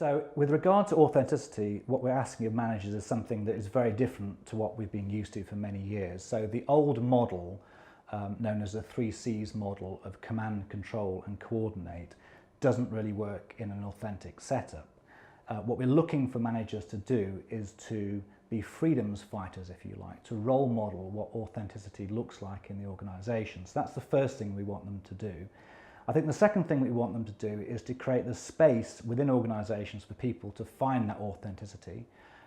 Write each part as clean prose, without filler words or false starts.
So with regard to authenticity, what we're asking of managers is something that is very different to what we've been used to for many years. So the old model, known as the 3Cs model of command, control and coordinate, doesn't really work in an authentic setup. What we're looking for managers to do is to be freedoms fighters, if you like, to role model what authenticity looks like in the organisation. So that's the first thing we want them to do. I think the second thing we want them to do is to create the space within organisations for people to find that authenticity.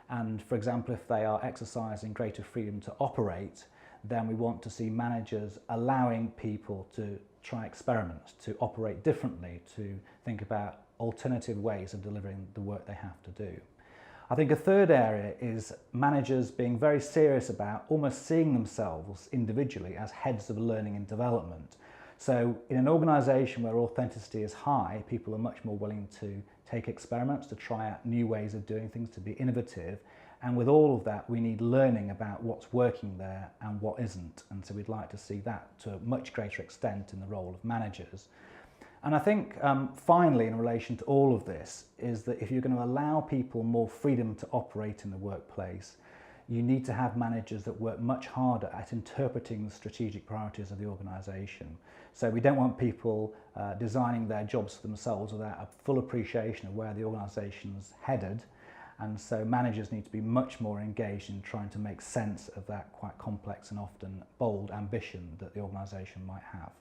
And for example, if they are exercising greater freedom to operate, then we want to see managers allowing people to try experiments, to operate differently, to think about alternative ways of delivering the work they have to do. I think a third area is managers being very serious about almost seeing themselves individually as heads of learning and development. So in an organisation where authenticity is high, people are much more willing to take experiments, to try out new ways of doing things, to be innovative. And with all of that, we need learning about what's working there and what isn't. And so we'd like to see that to a much greater extent in the role of managers. And I think finally, in relation to all of this, is that if you're going to allow people more freedom to operate in the workplace, you need to have managers that work much harder at interpreting the strategic priorities of the organisation. So we don't want people designing their jobs for themselves without a full appreciation of where the organisation's headed. And so managers need to be much more engaged in trying to make sense of that quite complex and often bold ambition that the organisation might have.